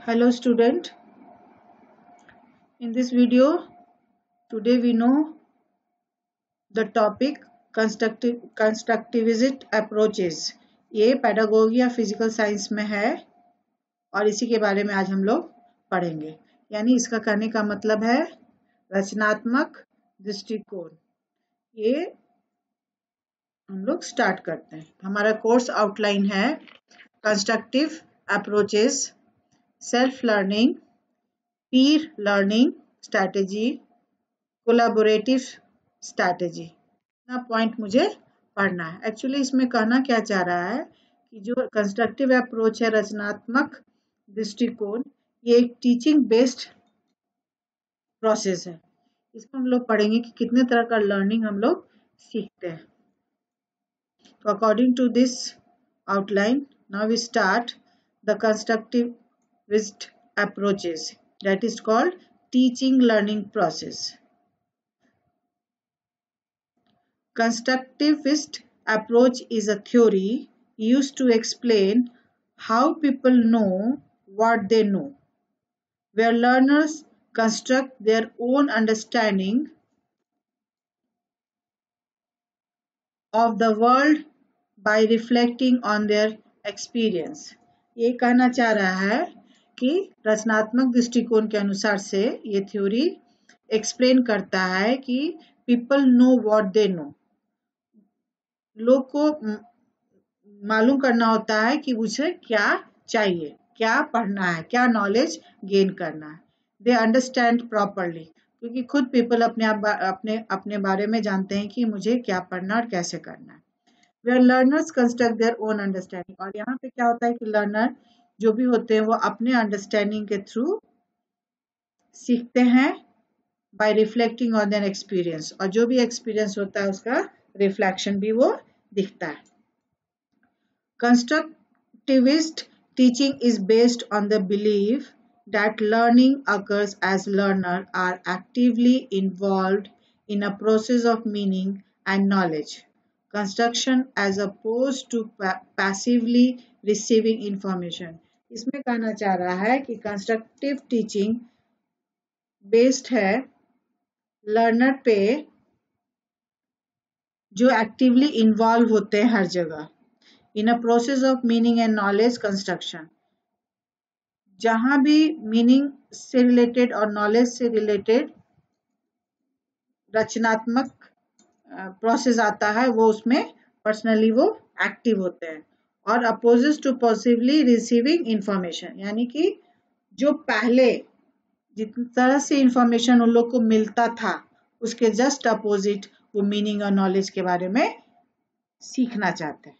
Hello student, in this video today we know the topic constructivist approaches। ये pedagogy या physical science में है और इसी के बारे में आज हम लोग पढ़ेंगे। यानी इसका कहने का मतलब है रचनात्मक दृष्टिकोण। ये हम लोग स्टार्ट करते हैं। हमारा कोर्स आउटलाइन है constructive approaches, self learning, peer learning strategy, collaborative strategy. इतना पॉइंट मुझे पढ़ना है। एक्चुअली इसमें कहना क्या चाह रहा है कि जो कंस्ट्रक्टिव अप्रोच है, रचनात्मक दृष्टिकोण, ये एक टीचिंग बेस्ड प्रोसेस है। इसमें हम लोग पढ़ेंगे कि कितने तरह का लर्निंग हम लोग सीखते हैं। तो according to this outline now we start the constructivist approaches, that is called teaching learning process. Constructivist approach is a theory used to explain how people know what they know, where learners construct their own understanding of the world by reflecting on their experience. ये कहना चाह रहा है कि रचनात्मक दृष्टिकोण के अनुसार से ये थ्योरी एक्सप्लेन करता है कि people know what they know. लोग को मालूम करना होता है कि उसे क्या चाहिए, क्या पढ़ना है, क्या नॉलेज गेन करना है। दे अंडरस्टैंड प्रॉपरली, क्योंकि खुद पीपल अपने बारे में जानते हैं कि मुझे क्या पढ़ना और कैसे करना है। Where learners construct their own understanding, और यहाँ पे क्या होता है कि लर्नर जो भी होते हैं वो अपने अंडरस्टैंडिंग के थ्रू सीखते हैं by reflecting on their experience, और जो भी एक्सपीरियंस होता है उसका रिफ्लेक्शन भी वो दिखता है। Constructivist teaching is based on the belief that learning occurs as learners are actively involved in a process of meaning and knowledge construction as opposed to passively receiving information। इसमें कहना चाह रहा है कि कंस्ट्रक्टिव टीचिंग बेस्ड है learner पे जो actively involve होते हैं हर जगह in a process of meaning and knowledge construction. जहां भी मीनिंग से रिलेटेड और नॉलेज से रिलेटेड रचनात्मक प्रोसेस आता है वो उसमें पर्सनली वो एक्टिव होते हैं। और opposite to possibly receiving information, यानी कि जो पहले जिस तरह से इंफॉर्मेशन उन लोग को मिलता था उसके जस्ट अपोजिट वो मीनिंग और नॉलेज के बारे में सीखना चाहते हैं।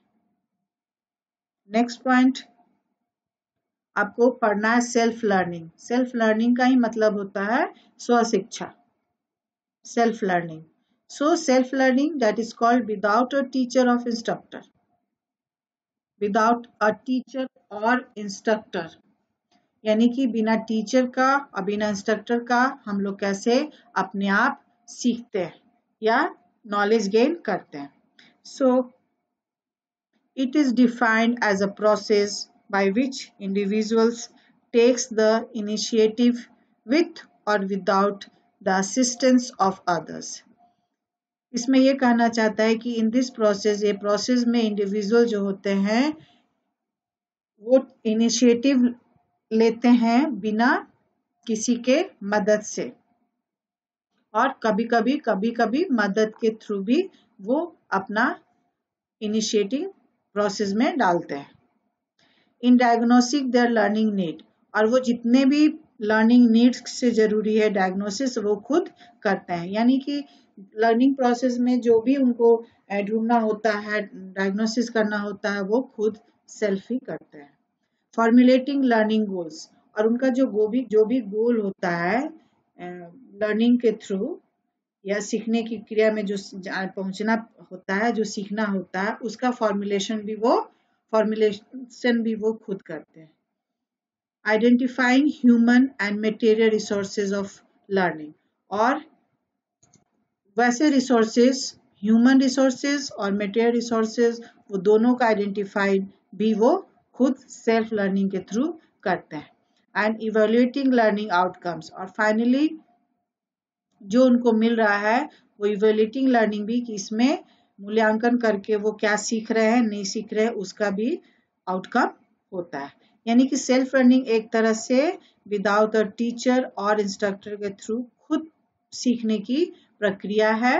नेक्स्ट पॉइंट आपको पढ़ना है सेल्फ लर्निंग। सेल्फ लर्निंग का ही मतलब होता है स्वशिक्षा, self learning. So self-learning, that is called without a teacher or instructor, without a teacher or instructor, यानी कि बिना टीचर का और बिना इंस्ट्रक्टर का हम लोग कैसे अपने आप सीखते हैं या नॉलेज गेन करते हैं। So it is defined as a process by which individuals takes the initiative with or without the assistance of others। इसमें ये कहना चाहता है कि इन दिस प्रोसेस, ये प्रोसेस में इंडिविजुअल जो होते हैं वो इनिशिएटिव लेते हैं बिना किसी के मदद से, और कभी कभी मदद के थ्रू भी वो अपना इनिशिएटिव प्रोसेस में डालते हैं। In diagnosis there learning need, और वो जितने भी लर्निंग नीड्स से जरूरी है डायग्नोसिस वो खुद करते हैं। यानी कि लर्निंग प्रोसेस में जो भी उनको ढूंढना होता है, डायग्नोसिस करना होता है, वो खुद सेल्फ ही करते हैं। फॉर्मुलेटिंग लर्निंग गोल्स, और उनका जो भी गोल होता है लर्निंग के थ्रू या सीखने की क्रिया में जो पहुंचना होता है, जो सीखना होता है, उसका फॉर्मुलेशन भी वो खुद करते हैं। Identifying human and material resources of learning, और वैसे रिसोर्सेज, ह्यूमन रिसोर्सेज और मटेरियल रिसोर्सेज, वो दोनों का आइडेंटिफाइड भी वो खुद सेल्फ लर्निंग के थ्रू करते हैं। एंड इवेल्युएटिंग लर्निंग आउटकम्स, और फाइनली जो उनको मिल रहा है वो इवेल्युएटिंग लर्निंग भी, कि इसमें मूल्यांकन करके वो क्या सीख रहे हैं नहीं सीख रहे हैं उसका भी आउटकम होता है। यानी कि सेल्फ लर्निंग एक तरह से विदाउट अ टीचर और इंस्ट्रक्टर के थ्रू खुद सीखने की प्रक्रिया है,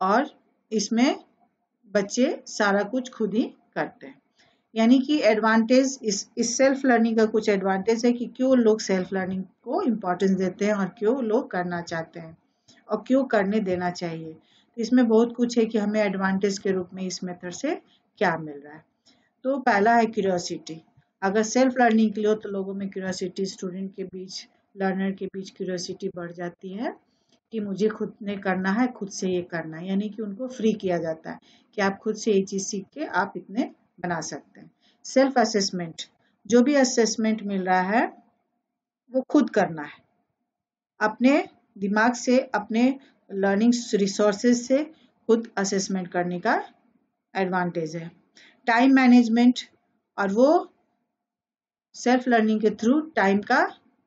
और इसमें बच्चे सारा कुछ खुद ही करते हैं। यानी कि एडवांटेज इस सेल्फ लर्निंग का कुछ एडवांटेज है कि क्यों लोग सेल्फ लर्निंग को इम्पोर्टेंस देते हैं और क्यों लोग करना चाहते हैं और क्यों करने देना चाहिए। तो इसमें बहुत कुछ है कि हमें एडवांटेज के रूप में इस मेथड से क्या मिल रहा है। तो पहला है क्यूरियोसिटी। अगर सेल्फ लर्निंग के लिए हो तो लोगों में क्यूरियोसिटी, स्टूडेंट के बीच, लर्नर के बीच क्यूरियोसिटी बढ़ जाती है कि मुझे खुद ने करना है, खुद से ये करना है। यानी कि उनको फ्री किया जाता है कि आप खुद से ये चीज़ सीख के आप इतने बना सकते हैं। सेल्फ असेसमेंट, जो भी असेसमेंट मिल रहा है वो खुद करना है, अपने दिमाग से, अपने लर्निंग रिसोर्सेज से खुद असेसमेंट करने का एडवांटेज है। टाइम मैनेजमेंट, और वो सेल्फ लर्निंग के थ्रू टाइम का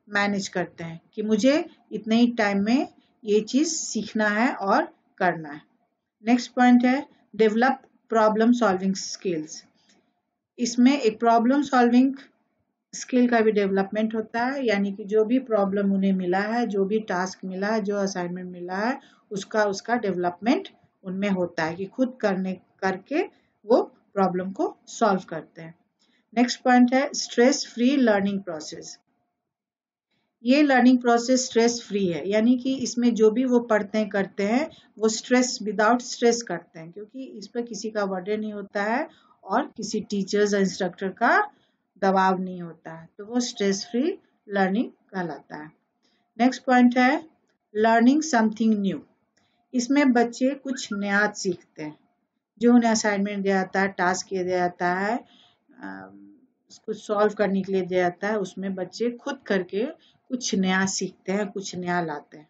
मैनेज करते हैं कि मुझे इतने ही टाइम में ये चीज़ सीखना है और करना है। नेक्स्ट पॉइंट है डेवलप प्रॉब्लम सॉल्विंग स्किल्स। इसमें एक प्रॉब्लम सॉल्विंग स्किल का भी डेवलपमेंट होता है, यानी कि जो भी प्रॉब्लम उन्हें मिला है, जो भी टास्क मिला है, जो असाइनमेंट मिला है, उसका डेवलपमेंट उनमें होता है कि खुद करके वो प्रॉब्लम को सॉल्व करते हैं। नेक्स्ट पॉइंट है स्ट्रेस फ्री लर्निंग प्रोसेस। ये लर्निंग प्रोसेस स्ट्रेस फ्री है, यानी कि इसमें जो भी वो पढ़ते हैं करते हैं वो स्ट्रेस, विदाउट स्ट्रेस करते हैं, क्योंकि इस पर किसी का बर्डन नहीं होता है और किसी टीचर्स या इंस्ट्रक्टर का दबाव नहीं होता है, तो वो स्ट्रेस फ्री लर्निंग कहलाता है। नेक्स्ट पॉइंट है लर्निंग समथिंग न्यू। इसमें बच्चे कुछ नया सीखते हैं, जो उन्हें असाइनमेंट दिया जाता है, टास्क दिया जाता है, कुछ सॉल्व करने के लिए दिया जाता है, उसमें बच्चे खुद करके कुछ नया सीखते हैं, कुछ नया लाते हैं।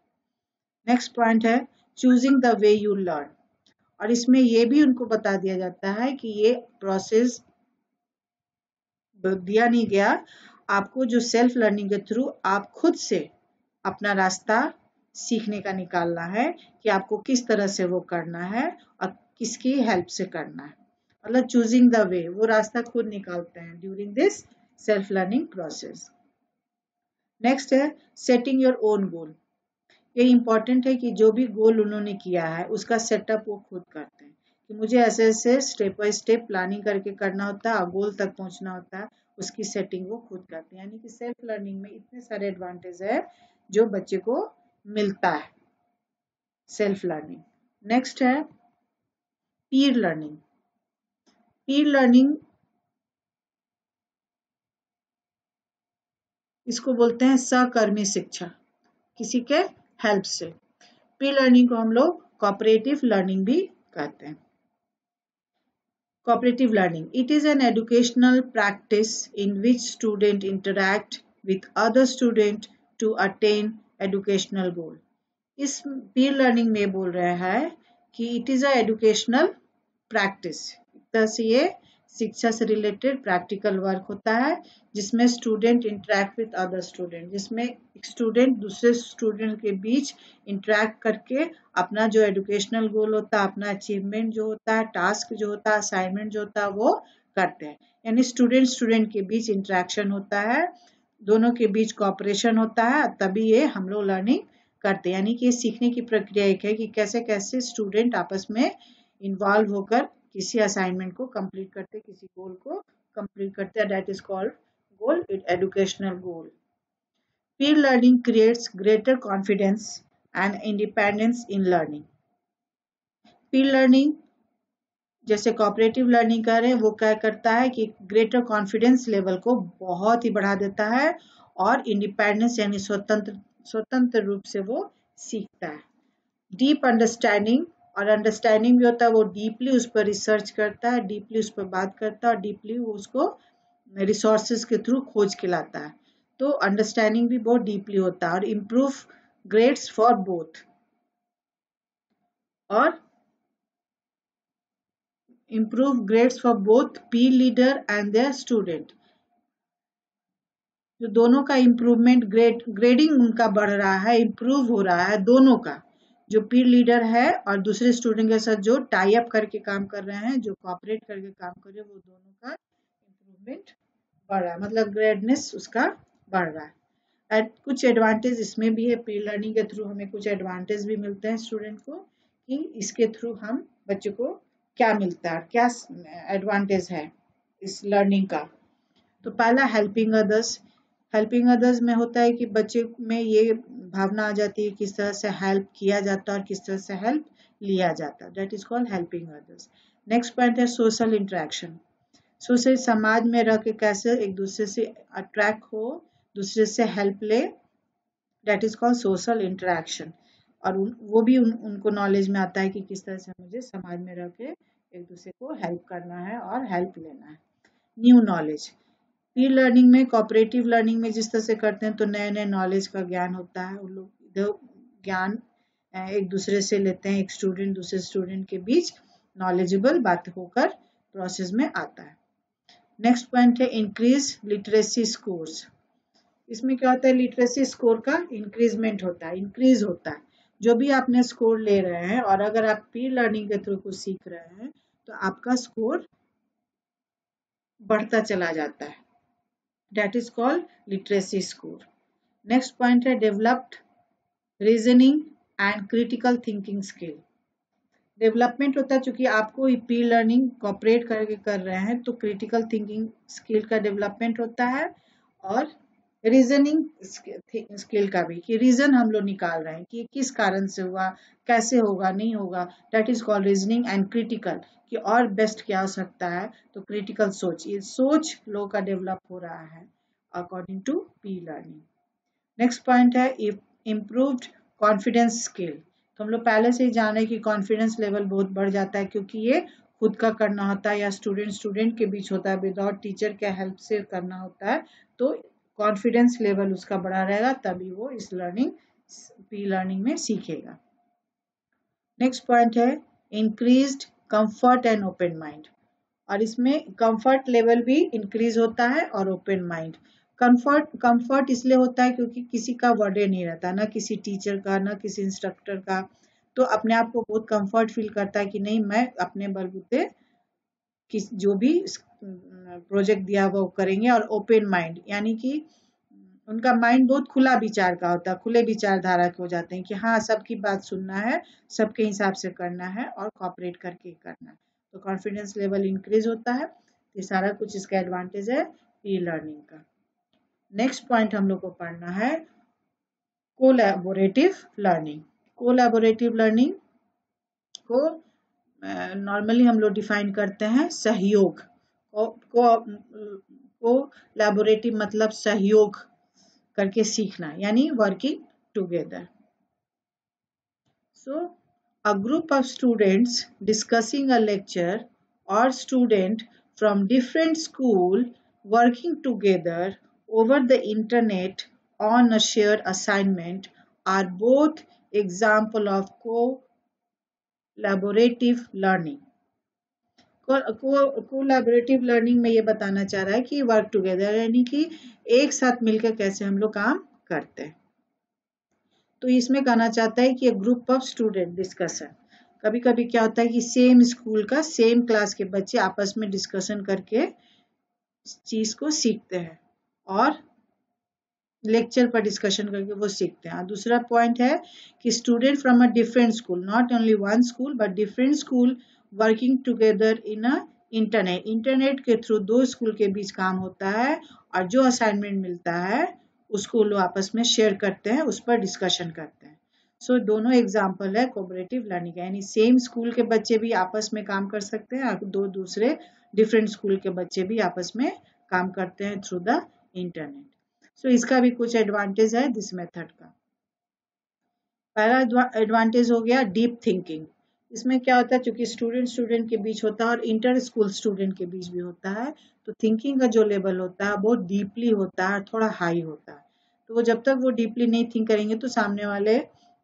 नेक्स्ट पॉइंट है choosing the way you learn, और इसमें ये भी उनको बता दिया जाता है कि ये प्रोसेस दिया नहीं गया आपको, जो सेल्फ लर्निंग के थ्रू आप खुद से अपना रास्ता सीखने का निकालना है कि आपको किस तरह से वो करना है और किसकी हेल्प से करना है। मतलब चूजिंग द वे, वो रास्ता खुद निकालते हैं during this self learning process. Next है सेटिंग योर ओन गोल। ये इंपॉर्टेंट है कि जो भी गोल उन्होंने किया है उसका सेटअप वो खुद करते हैं, कि मुझे ऐसे ऐसे स्टेप बाय स्टेप प्लानिंग करके करना होता है और गोल तक पहुंचना होता है, उसकी सेटिंग वो खुद करते हैं। यानी कि सेल्फ लर्निंग में इतने सारे एडवांटेज है जो बच्चे को मिलता है सेल्फ लर्निंग। नेक्स्ट है पीर लर्निंग। पीर लर्निंग इसको बोलते हैं सहकर्मी शिक्षा, किसी के हेल्प से। पीर लर्निंग को हम लोग कोऑपरेटिव लर्निंग भी कहते हैं। Cooperative learning. It is an educational practice in which students interact with other students to attain educational goal. इस peer learning में बोल रहा है कि it is a educational practice. एक तरह से ये शिक्षा से रिलेटेड प्रैक्टिकल वर्क होता है जिसमें student interact with other student, जिसमें स्टूडेंट दूसरे स्टूडेंट के बीच इंटरेक्ट करके अपना जो एजुकेशनल गोल होता है, अपना अचीवमेंट जो होता है, टास्क जो होता है, असाइनमेंट जो होता है वो करते हैं। यानी स्टूडेंट के बीच इंटरेक्शन होता है, दोनों के बीच कोऑपरेशन होता है, तभी ये हम लोग लर्निंग करते हैं। यानी कि सीखने की प्रक्रिया एक है कि कैसे कैसे स्टूडेंट आपस में इन्वॉल्व होकर किसी असाइनमेंट को कंप्लीट करते, किसी गोल को कंप्लीट करते हैं। That is called goal, educational goal. Peer learning creates greater confidence and independence in learning. Peer learning जैसे कोऑपरेटिव लर्निंग कर रहे हैं वो क्या करता है कि ग्रेटर कॉन्फिडेंस लेवल को बहुत ही बढ़ा देता है और इंडिपेंडेंस यानी स्वतंत्र रूप से वो सीखता है। डीप अंडरस्टैंडिंग, और अंडरस्टैंडिंग भी होता है, वो डीपली उस पर रिसर्च करता है, डीपली उस पर बात करता है और डीपली वो उसको रिसोर्सेज के थ्रू खोज के लाता है। तो अंडरस्टैंडिंग भी बहुत डीपली होता है। और इम्प्रूव ग्रेड्स फॉर बोथ, और improve grades for both peer leader and their student. जो दोनों का इम्प्रूवमेंट ग्रेडिंग उनका बढ़ रहा है, इम्प्रूव हो रहा है दोनों का, जो पीर लीडर है और दूसरे स्टूडेंट के साथ जो टाई अप करके काम कर रहे हैं, जो कोऑपरेट करके काम कर रहे हैं, वो दोनों का इम्प्रूवमेंट बढ़ रहा है, मतलब ग्रेडनेस उसका बढ़ रहा है। कुछ एडवांटेज इसमें भी है, पीर लर्निंग के थ्रू हमें कुछ एडवांटेज भी मिलते हैं स्टूडेंट को, कि इसके थ्रू हम बच्चे को क्या मिलता है, क्या एडवांटेज है इस लर्निंग का। तो पहला हेल्पिंग अदर्स। हेल्पिंग अदर्स में होता है कि बच्चे में ये भावना आ जाती है किस तरह से हेल्प किया जाता है और किस तरह से हेल्प लिया जाता है, that is called helping others. Next point है सोशल इंटरेक्शन। सोशल समाज में रह के कैसे एक दूसरे से अट्रैक्ट हो, दूसरे से हेल्प ले, that is called social interaction. और वो भी उनको नॉलेज में आता है कि किस तरह से मुझे समाज में रह के एक दूसरे को हेल्प करना है और हेल्प लेना है। New knowledge. पीर लर्निंग में, कोऑपरेटिव लर्निंग में जिस तरह से करते हैं तो नए नए नॉलेज का ज्ञान होता है, उन लोग इधर ज्ञान एक दूसरे से लेते हैं, एक स्टूडेंट दूसरे स्टूडेंट के बीच नॉलेजेबल बात होकर प्रोसेस में आता है। नेक्स्ट पॉइंट है इंक्रीज लिटरेसी स्कोर्स। इसमें क्या होता है, लिटरेसी स्कोर का इंक्रीजमेंट होता है, इंक्रीज होता है। जो भी आपने स्कोर ले रहे हैं और अगर आप पीर लर्निंग के थ्रू कुछ सीख रहे हैं तो आपका स्कोर बढ़ता चला जाता है, that is called literacy score. Next point है developed reasoning and critical thinking skill. Development होता है, चूंकि आपको पीर लर्निंग कॉपरेट करके कर रहे हैं तो क्रिटिकल थिंकिंग स्किल का डेवलपमेंट होता है और रीजनिंग स्किल का भी, कि रीजन हम लोग निकाल रहे हैं कि किस कारण से हुआ, कैसे होगा, नहीं होगा, that is called reasoning. And critical, कि और बेस्ट क्या हो सकता है, तो क्रिटिकल सोच, ये सोच लोगों का डेवलप हो रहा है according to Pir learning. Next point है इम्प्रूव्ड कॉन्फिडेंस स्किल। तो हम लोग पहले से ही जान रहे हैं कि कॉन्फिडेंस लेवल बहुत बढ़ जाता है, क्योंकि ये खुद का करना होता है या स्टूडेंट के बीच होता है, विदाउट टीचर के हेल्प से करना होता है, तो कॉन्फिडेंस लेवल उसका बढ़ा रहेगा, तभी वो इस पी लर्निंग में सीखेगा। नेक्स्ट पॉइंट है increased comfort and open mind. और इसमें कंफर्ट लेवल भी इंक्रीज होता है और ओपन माइंड। कंफर्ट इसलिए होता है क्योंकि किसी का वर्डन नहीं रहता, ना किसी टीचर का, ना किसी इंस्ट्रक्टर का, तो अपने आप को बहुत कंफर्ट फील करता है कि नहीं, मैं अपने बलबूते जो भी प्रोजेक्ट दिया वो करेंगे। और ओपन माइंड यानी कि उनका माइंड बहुत खुला विचार का होता है, खुले विचारधारा के हो जाते हैं कि हाँ, सबकी बात सुनना है, सबके हिसाब से करना है और कॉपरेट करके करना है, तो कॉन्फिडेंस लेवल इंक्रीज होता है। ये सारा कुछ इसका एडवांटेज है पीर लर्निंग का। नेक्स्ट पॉइंट हम लोग को पढ़ना है कोलैबोरेटिव लर्निंग। कोलैबोरेटिव लर्निंग को नॉर्मली हम लोग डिफाइन करते हैं सहयोग। कोलैबोरेटिव मतलब सहयोग करके सीखना, यानी working together. So, a group of students discussing a lecture or student from different school working together over the internet on a shared assignment are both example of collaborative learning. Collaborative learning में ये बताना चाह रहा है कि work together यानी कि एक साथ मिलकर कैसे हम लोग काम करते हैं। तो इसमें कहना चाहता है कि ग्रुप ऑफ स्टूडेंट डिस्कशन। कभी कभी क्या होता है कि सेम स्कूल का सेम क्लास के बच्चे आपस में डिस्कशन करके चीज को सीखते हैं और लेक्चर पर डिस्कशन करके वो सीखते हैं। और दूसरा पॉइंट है कि student from a different school, not only one school but different school working together in a internet. Internet के थ्रू दो स्कूल के बीच काम होता है और जो असाइनमेंट मिलता है उसको लोग आपस में शेयर करते हैं, उस पर डिस्कशन करते हैं। सो दोनों एग्जाम्पल है कोऑपरेटिव लर्निंग, यानी सेम स्कूल के बच्चे भी आपस में काम कर सकते हैं और दो दूसरे डिफरेंट स्कूल के बच्चे भी आपस में काम करते हैं थ्रू द इंटरनेट। सो इसका भी कुछ एडवांटेज है दिस मेथड का। पहला एडवांटेज हो गया डीप थिंकिंग। इसमें क्या होता है, चूंकि स्टूडेंट के बीच होता है और इंटर स्कूल स्टूडेंट के बीच भी होता है, तो थिंकिंग का जो लेवल होता है बहुत डीपली होता है, थोड़ा हाई होता है। तो वो जब तक वो डीपली नहीं थिंक करेंगे तो सामने वाले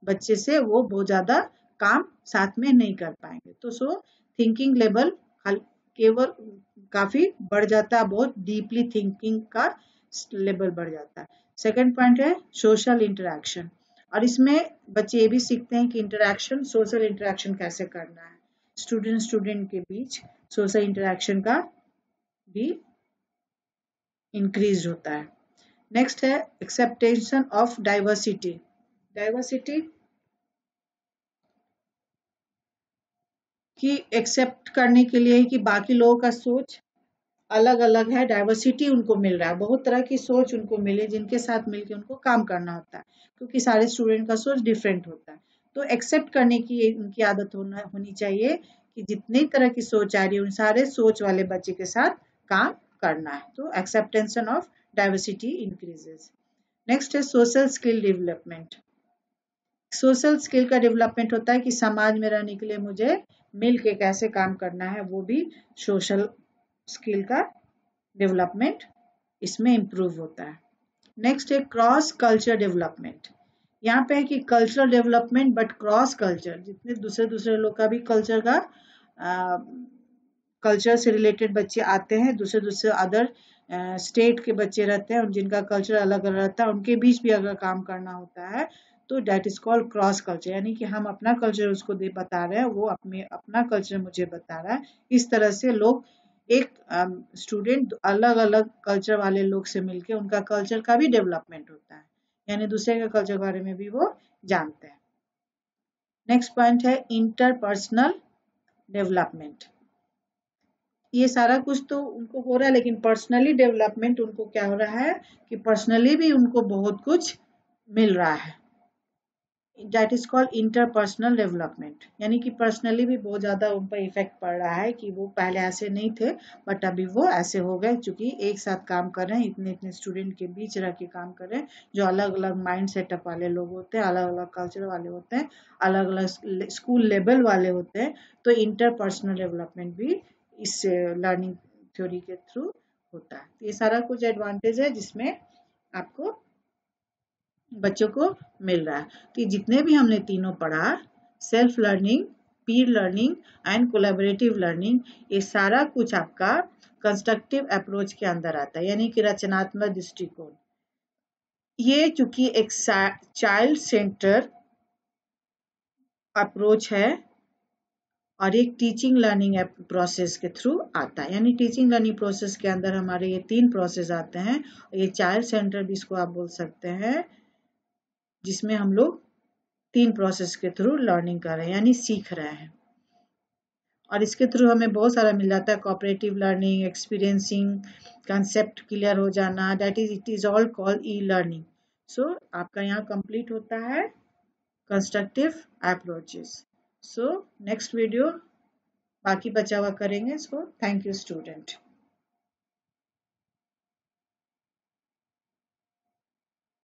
बच्चे से वो बहुत ज्यादा काम साथ में नहीं कर पाएंगे। तो सो थिंकिंग लेवल केवल काफी बढ़ जाता है, बहुत डीपली थिंकिंग का लेवल बढ़ जाता है। सेकंड पॉइंट है सोशल इंटरेक्शन, और इसमें बच्चे ये भी सीखते हैं कि इंटरेक्शन, सोशल इंटरेक्शन कैसे करना है, स्टूडेंट के बीच सोशल इंटरेक्शन का भी इंक्रीज होता है। नेक्स्ट है एक्सेप्टेशन ऑफ डाइवर्सिटी। डाइवर्सिटी की एक्सेप्ट करने के लिए कि बाकी लोगों का सोच अलग अलग है, डाइवर्सिटी उनको मिल रहा है, बहुत तरह की सोच उनको मिले जिनके साथ मिलकर उनको काम करना होता है, क्योंकि सारे स्टूडेंट का सोच डिफरेंट होता है। तो एक्सेप्ट करने की उनकी आदत होनी चाहिए कि जितनी तरह की सोच आ रही है उन सारे सोच वाले बच्चे के साथ काम करना है। तो एक्सेप्टेंशन ऑफ डाइवर्सिटी इंक्रीजेस। नेक्स्ट है social skill development. Social skill का डेवलपमेंट होता है कि समाज में रहने के लिए मुझे मिल के कैसे काम करना है, वो भी सोशल स्किल का डेवलपमेंट इसमें इम्प्रूव होता है। नेक्स्ट है क्रॉस कल्चर डेवलपमेंट। यहाँ पे है कि cultural development but cross culture, जितने दूसरे लोग का भी कल्चर से रिलेटेड बच्चे आते हैं, दूसरे अदर स्टेट के बच्चे रहते हैं जिनका कल्चर अलग अलग रहता है, उनके बीच भी अगर काम करना होता है तो that is called cross culture, यानी कि हम अपना कल्चर उसको बता रहे हैं, वो अपना कल्चर मुझे बता रहा है। इस तरह से लोग एक स्टूडेंट अलग अलग कल्चर वाले लोग से मिलके उनका कल्चर का भी डेवलपमेंट होता है, यानी दूसरे के कल्चर के बारे में भी वो जानते हैं। नेक्स्ट पॉइंट है इंटरपर्सनल डेवलपमेंट। ये सारा कुछ तो उनको हो रहा है, लेकिन पर्सनली डेवलपमेंट उनको क्या हो रहा है कि पर्सनली भी उनको बहुत कुछ मिल रहा है। That is called interpersonal development, यानी कि पर्सनली भी बहुत ज़्यादा उन पर इफेक्ट पड़ रहा है कि वो पहले ऐसे नहीं थे बट अभी वो ऐसे हो गए, क्योंकि एक साथ काम कर रहे हैं, इतने इतने स्टूडेंट के बीच रह के काम कर रहे हैं, जो अलग अलग माइंड सेटअप वाले लोग होते हैं, अलग अलग कल्चर वाले होते हैं, अलग अलग स्कूल लेवल वाले होते हैं। तो इंटरपर्सनल डेवलपमेंट भी इस लर्निंग थ्योरी के थ्रू होता है। ये सारा कुछ एडवांटेज है जिसमें आपको बच्चों को मिल रहा है। तो जितने भी हमने तीनों पढ़ा, self learning, peer learning and collaborative learning, ये सारा कुछ आपका कंस्ट्रक्टिव अप्रोच के अंदर आता है, यानी कि रचनात्मक दृष्टिकोण। ये चूंकि एक चाइल्ड सेंटर अप्रोच है और एक टीचिंग लर्निंग प्रोसेस के थ्रू आता है, यानी टीचिंग लर्निंग प्रोसेस के अंदर हमारे ये 3 प्रोसेस आते हैं। ये चाइल्ड सेंटर भी इसको आप बोल सकते हैं, जिसमें हम लोग 3 प्रोसेस के थ्रू लर्निंग कर रहे हैं, यानी सीख रहे हैं, और इसके थ्रू हमें बहुत सारा मिल जाता है, cooperative learning, experiencing, concept clear हो जाना, that is it is all called e learning. So आपका यहाँ कंप्लीट होता है constructive approaches. So next video बाकी बचा हुआ करेंगे इसको। Thank you student.